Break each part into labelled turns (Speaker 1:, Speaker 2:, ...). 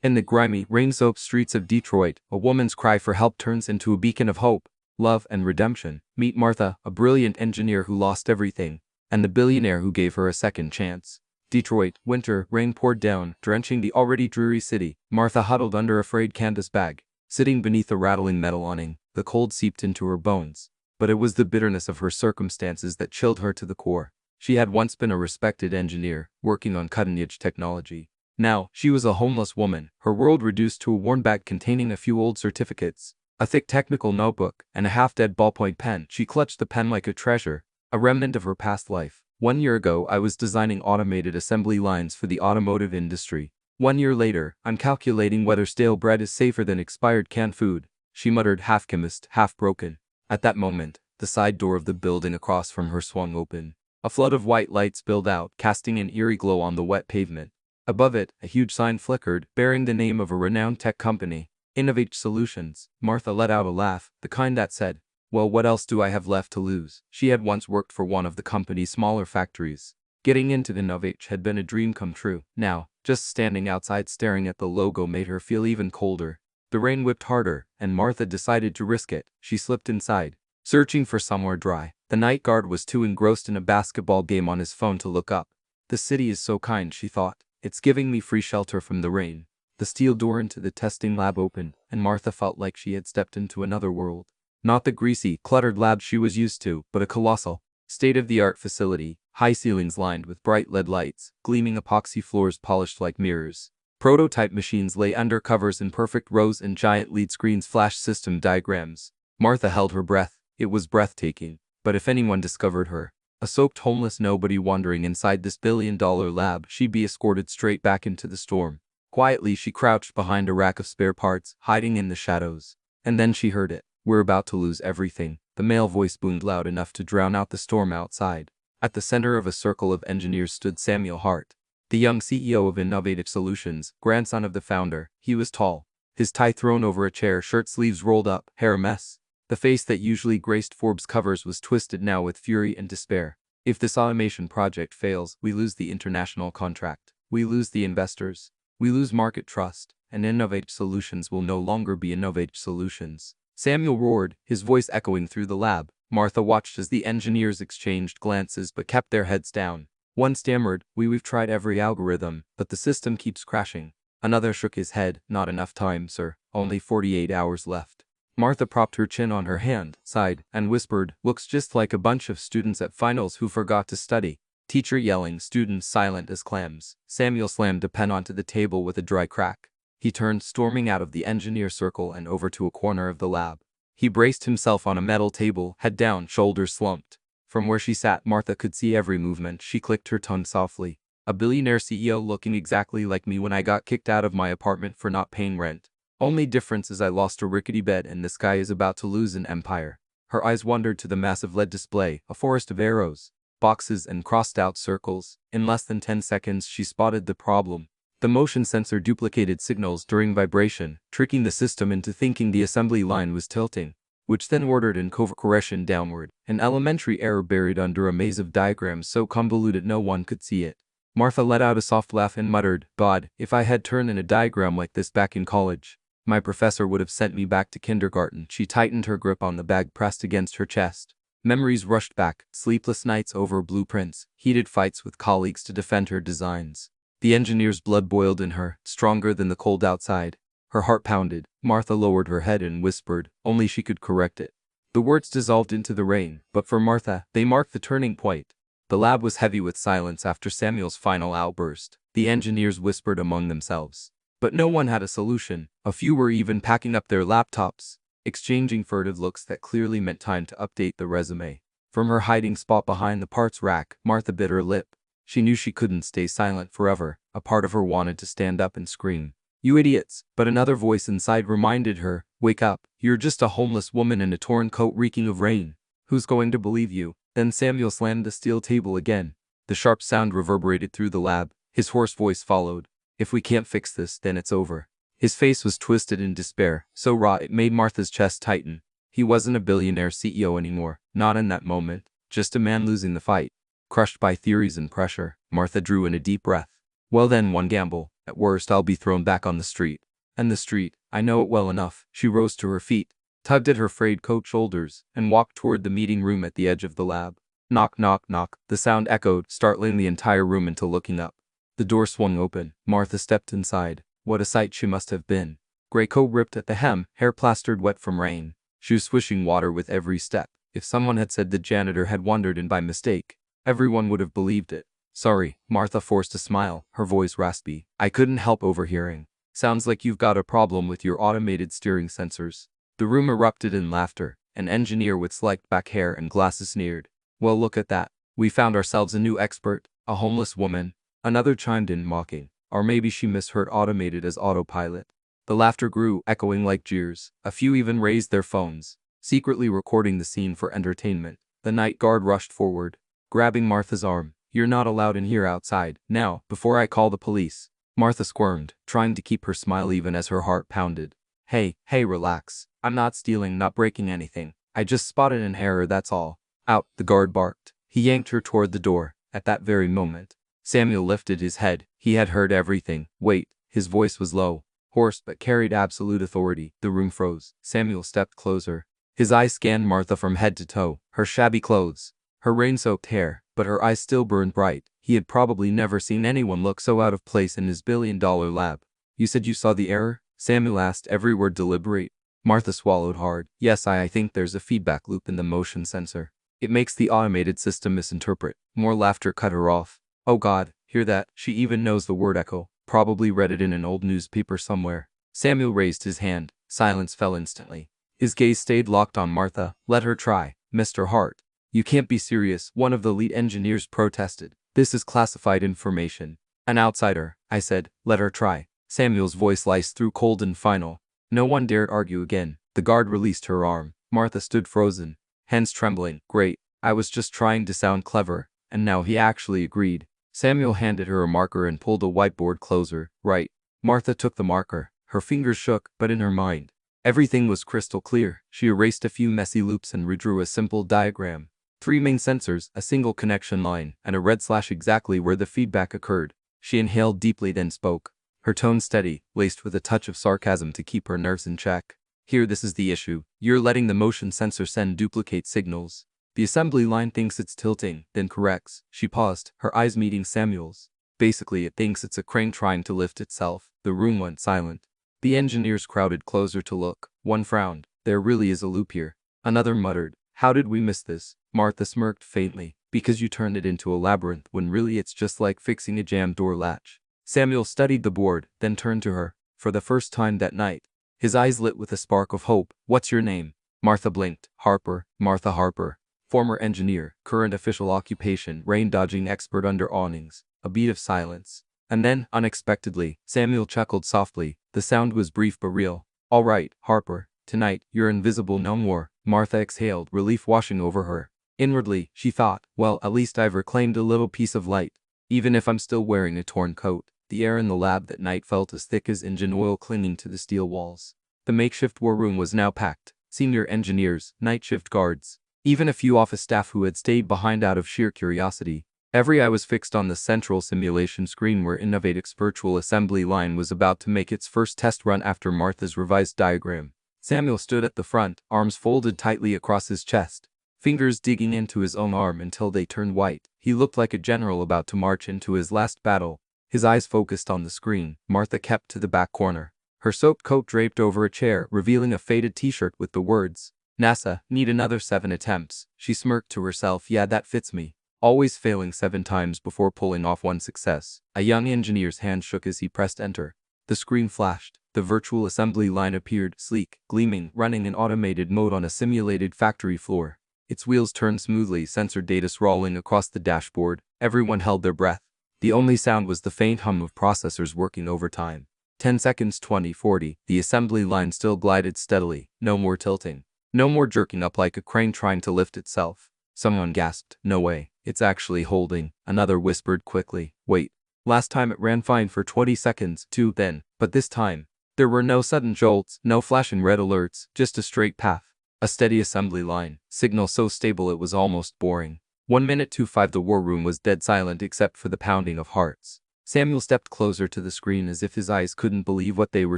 Speaker 1: In the grimy, rain-soaked streets of Detroit, a woman's cry for help turns into a beacon of hope, love, and redemption. Meet Martha, a brilliant engineer who lost everything, and the billionaire who gave her a second chance. Detroit, winter, rain poured down, drenching the already dreary city. Martha huddled under a frayed canvas bag, sitting beneath a rattling metal awning. The cold seeped into her bones, but it was the bitterness of her circumstances that chilled her to the core. She had once been a respected engineer, working on cutting-edge technology. Now, she was a homeless woman, her world reduced to a worn bag containing a few old certificates, a thick technical notebook, and a half-dead ballpoint pen. She clutched the pen like a treasure, a remnant of her past life. 1 year ago, I was designing automated assembly lines for the automotive industry. 1 year later, I'm calculating whether stale bread is safer than expired canned food, she muttered, half convinced, half broken. At that moment, the side door of the building across from her swung open. A flood of white light spilled out, casting an eerie glow on the wet pavement. Above it, a huge sign flickered, bearing the name of a renowned tech company, Innovate Solutions. Martha let out a laugh, the kind that said, "Well, what else do I have left to lose?" She had once worked for one of the company's smaller factories. Getting into Innovate had been a dream come true. Now, just standing outside staring at the logo made her feel even colder. The rain whipped harder, and Martha decided to risk it. She slipped inside, searching for somewhere dry. The night guard was too engrossed in a basketball game on his phone to look up. The city is so kind, she thought. It's giving me free shelter from the rain. The steel door into the testing lab opened, and Martha felt like she had stepped into another world. Not the greasy, cluttered lab she was used to, but a colossal, state-of-the-art facility, high ceilings lined with bright LED lights, gleaming epoxy floors polished like mirrors. Prototype machines lay under covers in perfect rows and giant lead screens flashed system diagrams. Martha held her breath. It was breathtaking. But if anyone discovered her, a soaked homeless nobody wandering inside this billion-dollar lab, she'd be escorted straight back into the storm. Quietly, she crouched behind a rack of spare parts, hiding in the shadows. And then she heard it. "We're about to lose everything." The male voice boomed loud enough to drown out the storm outside. At the center of a circle of engineers stood Samuel Hart, the young CEO of Innovative Solutions, grandson of the founder. He was tall, his tie thrown over a chair, shirt sleeves rolled up, hair a mess. The face that usually graced Forbes covers was twisted now with fury and despair. "If this automation project fails, we lose the international contract. We lose the investors. We lose market trust, and Innovate Solutions will no longer be Innovate Solutions." Samuel roared, his voice echoing through the lab. Martha watched as the engineers exchanged glances but kept their heads down. One stammered, We've tried every algorithm, but the system keeps crashing." Another shook his head, "Not enough time, sir. Only 48 hours left." Martha propped her chin on her hand, sighed, and whispered, "Looks just like a bunch of students at finals who forgot to study." Teacher yelling, students silent as clams. Samuel slammed a pen onto the table with a dry crack. He turned, storming out of the engineer circle and over to a corner of the lab. He braced himself on a metal table, head down, shoulders slumped. From where she sat, Martha could see every movement. She clicked her tongue softly. "A billionaire CEO looking exactly like me when I got kicked out of my apartment for not paying rent. Only difference is I lost a rickety bed and this guy is about to lose an empire." Her eyes wandered to the massive LED display, a forest of arrows, boxes, and crossed-out circles. In less than 10 seconds, she spotted the problem. The motion sensor duplicated signals during vibration, tricking the system into thinking the assembly line was tilting, which then ordered in correction downward, an elementary error buried under a maze of diagrams so convoluted no one could see it. Martha let out a soft laugh and muttered, "God, if I had turned in a diagram like this back in college, my professor would have sent me back to kindergarten." She tightened her grip on the bag pressed against her chest. Memories rushed back, sleepless nights over blueprints, heated fights with colleagues to defend her designs. The engineer's blood boiled in her, stronger than the cold outside. Her heart pounded. Martha lowered her head and whispered, only she could correct it. The words dissolved into the rain, but for Martha, they marked the turning point. The lab was heavy with silence after Samuel's final outburst. The engineers whispered among themselves. But no one had a solution. A few were even packing up their laptops, exchanging furtive looks that clearly meant time to update the resume. From her hiding spot behind the parts rack, Martha bit her lip. She knew she couldn't stay silent forever. A part of her wanted to stand up and scream, "You idiots!" But another voice inside reminded her, "Wake up, you're just a homeless woman in a torn coat reeking of rain. Who's going to believe you?" Then Samuel slammed the steel table again. The sharp sound reverberated through the lab. His hoarse voice followed, "If we can't fix this, then it's over." His face was twisted in despair, so raw it made Martha's chest tighten. He wasn't a billionaire CEO anymore, not in that moment, just a man losing the fight. Crushed by theories and pressure, Martha drew in a deep breath. "Well then, one gamble. At worst, I'll be thrown back on the street. And the street, I know it well enough. She rose to her feet, tugged at her frayed coat shoulders, and walked toward the meeting room at the edge of the lab. Knock, knock, knock. The sound echoed, startling the entire room into looking up. The door swung open. Martha stepped inside. What a sight she must have been. Gray coat ripped at the hem, hair plastered wet from rain. She was swishing water with every step. If someone had said the janitor had wandered in by mistake, everyone would have believed it. Sorry, Martha forced a smile, her voice raspy. I couldn't help overhearing. Sounds like you've got a problem with your automated steering sensors. The room erupted in laughter. An engineer with slicked back hair and glasses sneered. Well, look at that. We found ourselves a new expert, a homeless woman. Another chimed in mocking. Or maybe she misheard automated as autopilot. The laughter grew, echoing like jeers. A few even raised their phones, secretly recording the scene for entertainment. The night guard rushed forward, grabbing Martha's arm. You're not allowed in here outside. Now, before I call the police. Martha squirmed, trying to keep her smile even as her heart pounded. Hey, relax. I'm not stealing, not breaking anything. I just spotted an error, that's all. Out, the guard barked. He yanked her toward the door. At that very moment, Samuel lifted his head. He had heard everything. Wait, his voice was low, hoarse, but carried absolute authority. The room froze. Samuel stepped closer. His eyes scanned Martha from head to toe. Her shabby clothes, her rain-soaked hair, but her eyes still burned bright. He had probably never seen anyone look so out of place in his billion-dollar lab. You said you saw the error? Samuel asked, every word deliberate. Martha swallowed hard. Yes, I think there's a feedback loop in the motion sensor. It makes the automated system misinterpret. More laughter cut her off. Oh God, hear that? She even knows the word echo. Probably read it in an old newspaper somewhere. Samuel raised his hand. Silence fell instantly. His gaze stayed locked on Martha. Let her try, Mr. Hart. You can't be serious, one of the lead engineers protested. This is classified information. An outsider, I said. Let her try. Samuel's voice sliced through cold and final. No one dared argue again. The guard released her arm. Martha stood frozen, hands trembling. Great. I was just trying to sound clever. And now he actually agreed. Samuel handed her a marker and pulled a whiteboard closer. Right. Martha took the marker. Her fingers shook, but in her mind, everything was crystal clear. She erased a few messy loops and redrew a simple diagram. 3 main sensors, a single connection line, and a red slash exactly where the feedback occurred. She inhaled deeply, then spoke. Her tone steady, laced with a touch of sarcasm to keep her nerves in check. Here, this is the issue. You're letting the motion sensor send duplicate signals. The assembly line thinks it's tilting, then corrects. She paused, her eyes meeting Samuel's. Basically, it thinks it's a crane trying to lift itself. The room went silent. The engineers crowded closer to look. One frowned. There really is a loop here. Another muttered. How did we miss this? Martha smirked faintly. Because you turned it into a labyrinth when really it's just like fixing a jammed door latch. Samuel studied the board, then turned to her. For the first time that night, his eyes lit with a spark of hope. What's your name? Martha blinked. Harper. Martha Harper. Former engineer, current official occupation, rain-dodging expert under awnings. A beat of silence. And then, unexpectedly, Samuel chuckled softly. The sound was brief but real. All right, Harper. Tonight, you're invisible no more. Martha exhaled, relief washing over her. Inwardly, she thought, well, at least I've reclaimed a little piece of light. Even if I'm still wearing a torn coat. The air in the lab that night felt as thick as engine oil clinging to the steel walls. The makeshift war room was now packed. Senior engineers, night shift guards, even a few office staff who had stayed behind out of sheer curiosity. Every eye was fixed on the central simulation screen where Innovatic's virtual assembly line was about to make its first test run after Martha's revised diagram. Samuel stood at the front, arms folded tightly across his chest, fingers digging into his own arm until they turned white. He looked like a general about to march into his last battle. His eyes focused on the screen. Martha kept to the back corner, her soaked coat draped over a chair, revealing a faded t-shirt with the words, NASA, need another 7 attempts. She smirked to herself. Yeah, that fits me. Always failing 7 times before pulling off one success. A young engineer's hand shook as he pressed enter. The screen flashed. The virtual assembly line appeared, sleek, gleaming, running in automated mode on a simulated factory floor. Its wheels turned smoothly, sensor data sprawling across the dashboard. Everyone held their breath. The only sound was the faint hum of processors working overtime. 10 seconds, 20, 40. The assembly line still glided steadily. No more tilting. No more jerking up like a crane trying to lift itself. Someone gasped. No way. It's actually holding. Another whispered quickly. Wait. Last time it ran fine for 20 seconds, too, then. But this time, there were no sudden jolts, no flashing red alerts, just a straight path. A steady assembly line. Signal so stable it was almost boring. 1 minute to 5. The war room was dead silent except for the pounding of hearts. Samuel stepped closer to the screen as if his eyes couldn't believe what they were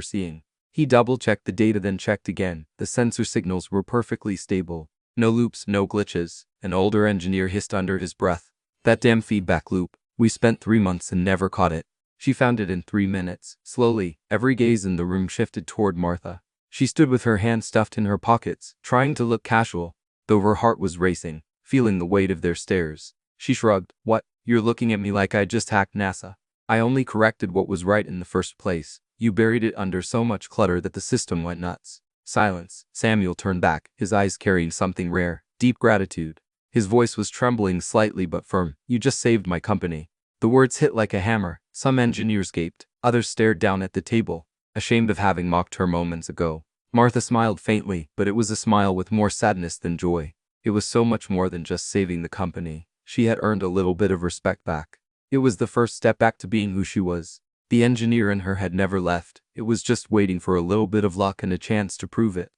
Speaker 1: seeing. He double-checked the data, then checked again. The sensor signals were perfectly stable. No loops, no glitches. An older engineer hissed under his breath. That damn feedback loop. We spent 3 months and never caught it. She found it in 3 minutes. Slowly, every gaze in the room shifted toward Martha. She stood with her hands stuffed in her pockets, trying to look casual, though her heart was racing, feeling the weight of their stares. She shrugged. What? You're looking at me like I just hacked NASA. I only corrected what was right in the first place. You buried it under so much clutter that the system went nuts. Silence. Samuel turned back, his eyes carrying something rare, deep gratitude. His voice was trembling slightly but firm. You just saved my company. The words hit like a hammer. Some engineers gaped, others stared down at the table, ashamed of having mocked her moments ago. Martha smiled faintly, but it was a smile with more sadness than joy. It was so much more than just saving the company. She had earned a little bit of respect back. It was the first step back to being who she was. The engineer in her had never left. It was just waiting for a little bit of luck and a chance to prove it.